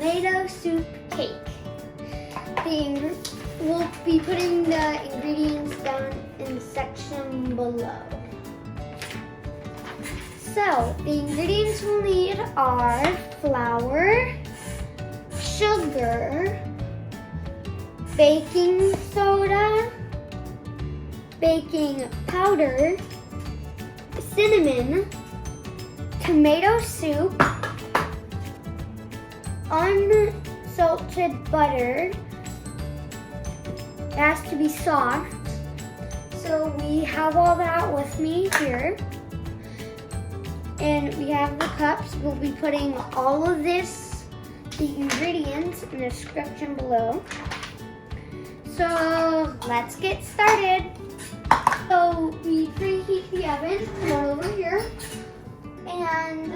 tomato soup cake. We'll be putting the ingredients down in the section below. So, the ingredients we'll need are flour, sugar, baking soda, baking powder, cinnamon, tomato soup, unsalted butter. It has to be soft. So we have all that with me here. And we have the cups. We'll be putting all of this, the ingredients, in the description below. So let's get started. So we preheat the oven right over here. And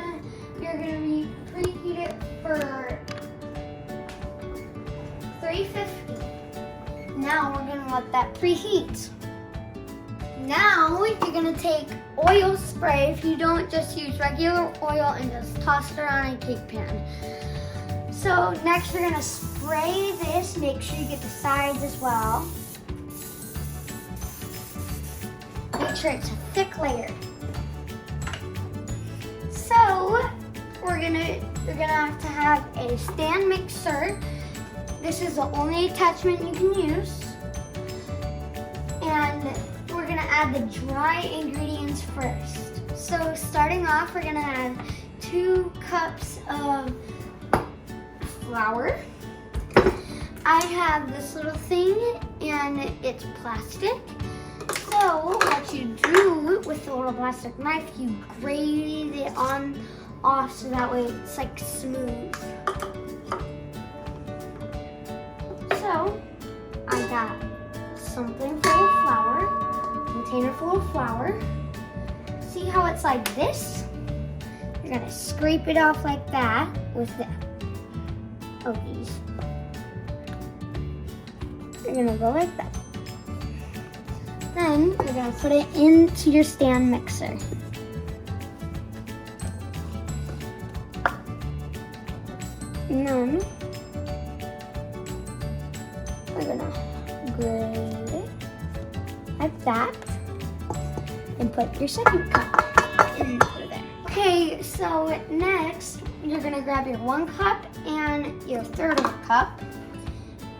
you're gonna preheat it for 350. Now we're gonna let that preheat. Now you're gonna take oil spray. If you don't, just use regular oil and just toss it around a cake pan. So next you're gonna spray this. Make sure you get the sides as well. Make sure it's a thick layer. So you're gonna have to have a stand mixer. This is the only attachment you can use. And we're gonna add the dry ingredients first. So starting off, we're gonna add 2 cups of flour. I have this little thing and it's plastic. So what you do with the little plastic knife, you grate it off so that way it's like smooth. So I got something full of flour, container full of flour. See how it's like this? You're gonna scrape it off like that with these. You're gonna go like that. Then you're gonna put it into your stand mixer. And then we're gonna grate it like that and put your second cup and put it there. Okay, so next you're gonna grab your 1 cup and your 1/3 of a cup,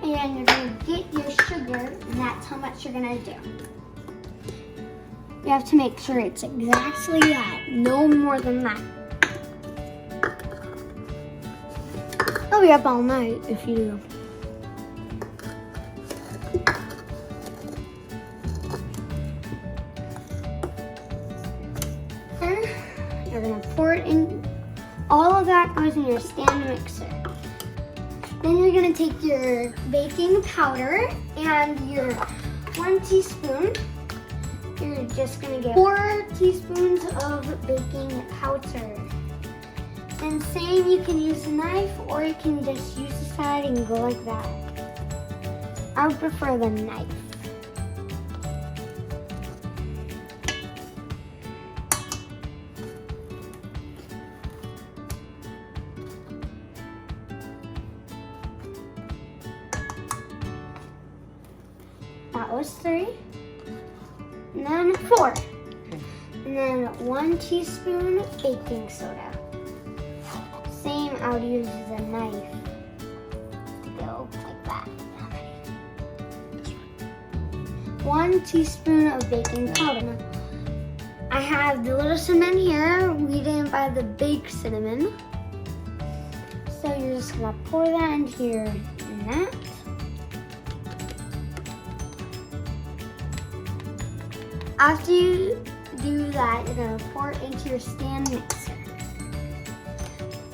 and you're gonna get your sugar, and that's how much you're gonna do. You have to make sure it's exactly that, no more than that. I'll be up all night if you do. Then you're gonna pour it in. All of that goes in your stand mixer. Then you're gonna take your baking powder and your 1 teaspoon. You're just gonna get 4 teaspoons of baking powder. And same, you can use a knife or you can just use the side and go like that. I would prefer the knife. That was 3. And then 4. And then 1 teaspoon baking soda. Same, I would use a knife to go like that. 1 teaspoon of baking powder. I have the little cinnamon here. We didn't buy the big cinnamon. So you're just gonna pour that into your net. After you do that, you're gonna pour it into your stand mixer.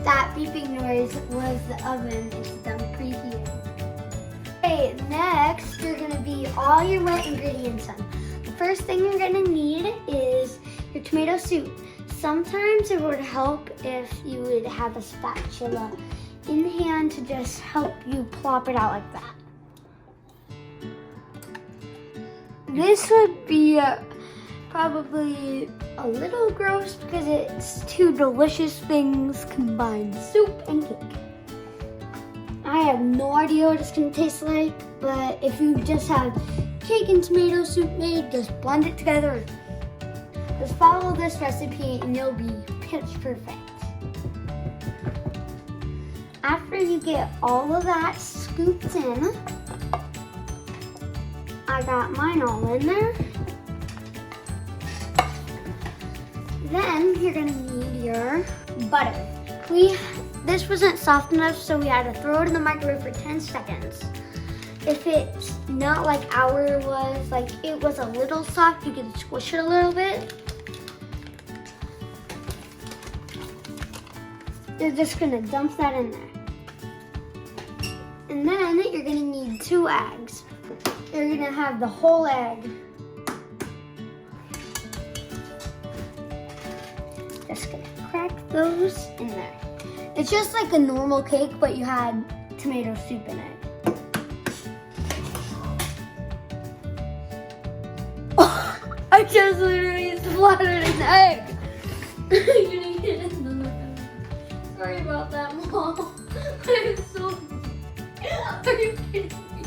That beeping noise was the oven. It's done preheating. Okay, next you're gonna be all your wet ingredients on. The first thing you're gonna need is your tomato soup. Sometimes it would help if you would have a spatula in hand to just help you plop it out like that. This would be probably a little gross because it's 2 delicious things combined, soup and cake. I have no idea what it's gonna taste like, but if you just have cake and tomato soup made, just blend it together. Just follow this recipe and you'll be pitch perfect. After you get all of that scooped in, I got mine all in there. Then you're gonna need your butter. This wasn't soft enough, so we had to throw it in the microwave for 10 seconds. If it's not like ours was, like it was a little soft, you can squish it a little bit. You're just gonna dump that in there. And then you're gonna need 2 eggs. You're gonna have the whole egg. Just gonna crack those in there. It's just like a normal cake, but you had tomato soup in it. Oh, I just literally splattered an egg. You need it in the Sorry about that, Mom. I'm so... Are you kidding me?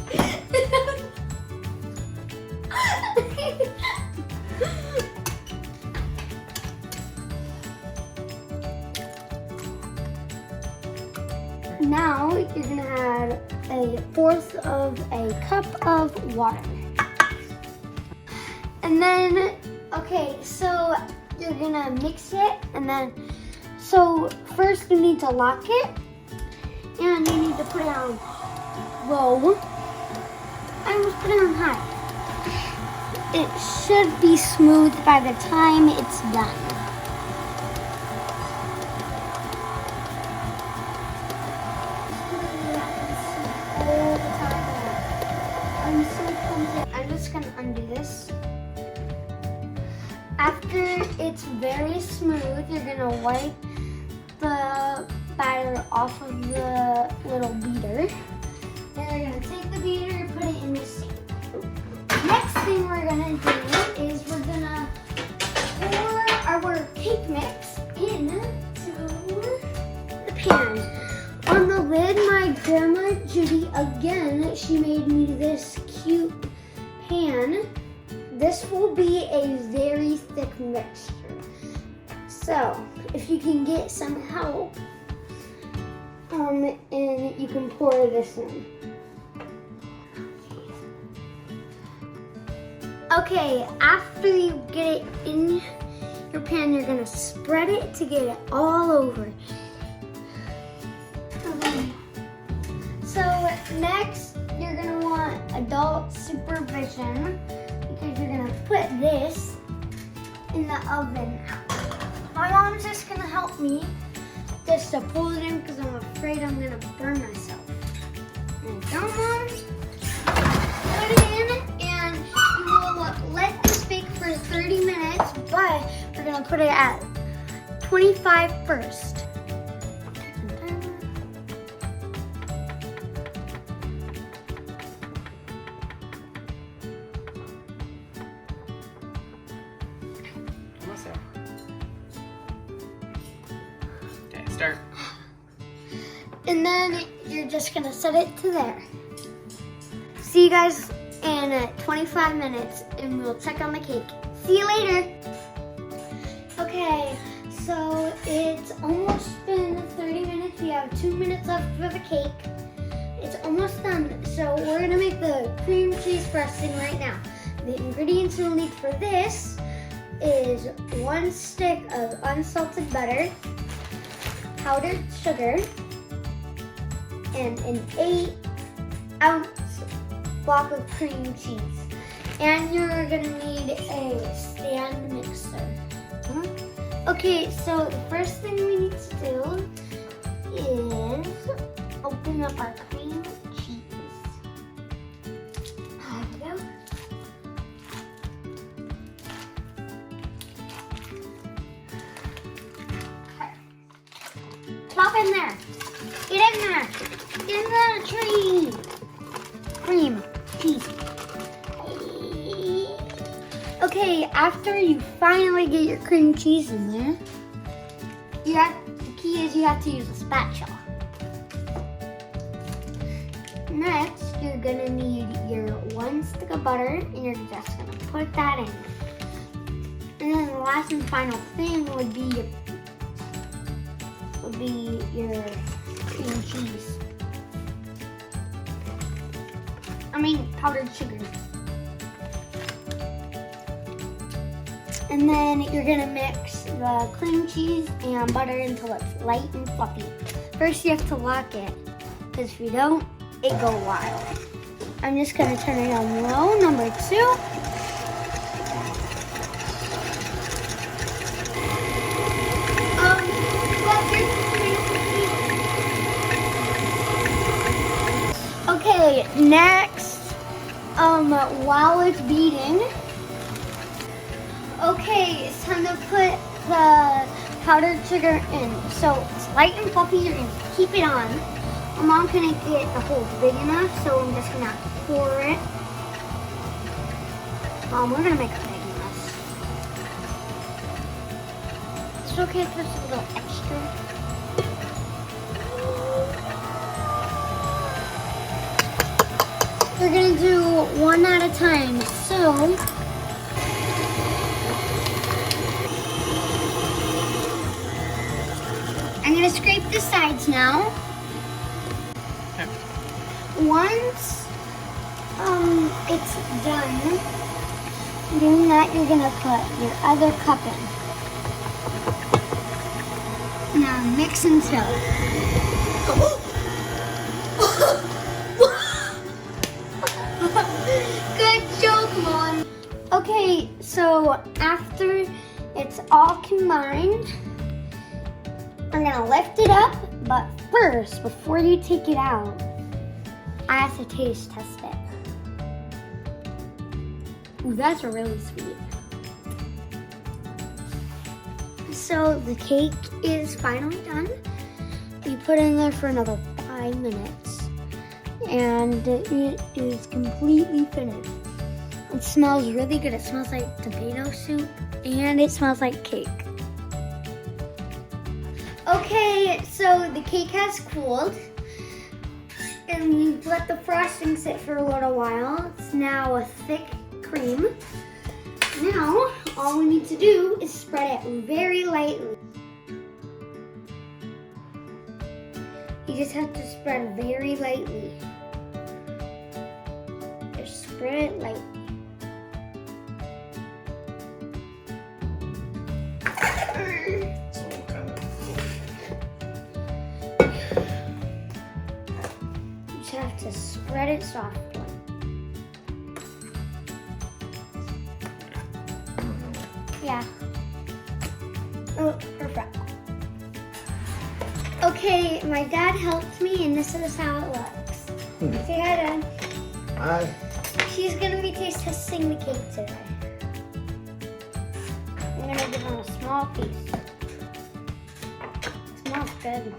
Now you're gonna add 1/4 of a cup of water. And then, okay, so you're gonna mix it and then, so first you need to lock it and you need to put it on low. I almost put it on high. It should be smooth by the time it's done. I'm just gonna undo this. After it's very smooth, you're gonna wipe the batter off of the little beater. And you're gonna take the beater, put it in the sink. Next thing we're gonna do is we're gonna pour our cake mix into the pan. On the lid, my grandma Judy, again, she made me this cute pan. This will be a very thick mixture. So, if you can get some help, and you can pour this in. Okay, after you get it in your pan, you're gonna spread it to get it all over. Okay. So next, you're gonna want adult supervision because you're gonna put this in the oven. My mom's just gonna help me just to pull it in because I'm afraid I'm gonna burn myself. And don't, Mom. Put it in and you will let this bake for 30 minutes, but we're gonna put it at 25 first. Okay, start. And then you're just gonna set it to there. See you guys in 25 minutes and we'll check on the cake. See you later. Okay, so it's almost been 30 minutes. We have 2 minutes left for the cake. It's almost done. So we're gonna make the cream cheese frosting right now. The ingredients you'll need for this is 1 stick of unsalted butter, powdered sugar, and an 8-ounce block of cream cheese. And you're gonna need a stand mixer. Okay, so the first thing we need to do is open up our cream cheese. There we go. Okay. Plop in there. Get in there. Get in the tree. Cream cheese. Okay, after you finally get your cream cheese in there, the key is you have to use a spatula. Next, you're gonna need your 1 stick of butter, and you're just gonna put that in. And then the last and final thing would be your cream cheese. Powdered sugar. And then you're gonna mix the cream cheese and butter until it's light and fluffy. First, you have to lock it, because if you don't, it go wild. I'm just gonna turn it on low, number 2. Okay, next, while it's beating, okay, it's time to put the powdered sugar in. So it's light and fluffy, you're gonna keep it on. My mom couldn't get the hole big enough, so I'm just gonna pour it. Mom, we're gonna make a big mess. It's okay if there's a little extra. We're gonna do one at a time. So, I'm gonna scrape the sides now. Okay. Once it's done doing that, you're gonna put your other cup in. Now mix until. Good joke, Mom. Okay, so after it's all combined, I'm gonna lift it up, but first, before you take it out, I have to taste test it. Ooh, that's really sweet. So the cake is finally done. You put it in there for another 5 minutes, and it is completely finished. It smells really good. It smells like tomato soup, and it smells like cake. Okay, so the cake has cooled, and we've let the frosting sit for a little while. It's now a thick cream. Now, all we need to do is spread it very lightly. You just have to spread very lightly. Just spread it lightly. So kind of. You just have to spread it softly. Yeah. Oh, perfect. Okay, my dad helped me, and this is how it looks. Say hi, Dad. Hi. She's gonna be taste testing the cake today. I'm gonna give him a small piece. It smells good.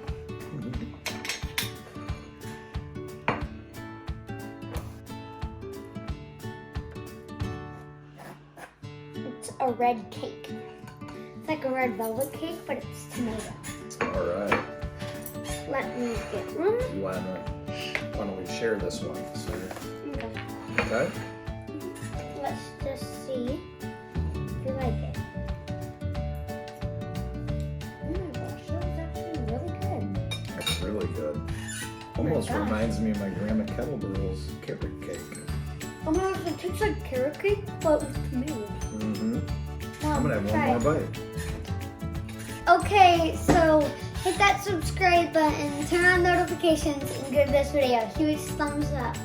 It's a red cake. It's like a red velvet cake, but it's tomato. All right. Let me get one. Why don't we share this one, sir? Okay. Okay. Let's just see if you like it. Oh my gosh, that was actually really good. That's really good. Almost gosh. reminds me of my Grandma Kettlebell's carrot cake. Oh my gosh, it tastes like carrot cake, but with tomatoes. Mm-hmm. Mom, I'm gonna have try one more bite. Okay, so hit that subscribe button, turn on notifications, and give this video a huge thumbs up.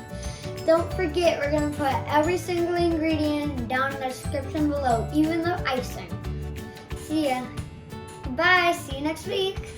Don't forget, we're gonna put every single ingredient down in the description below, even the icing. See ya. Bye, see you next week.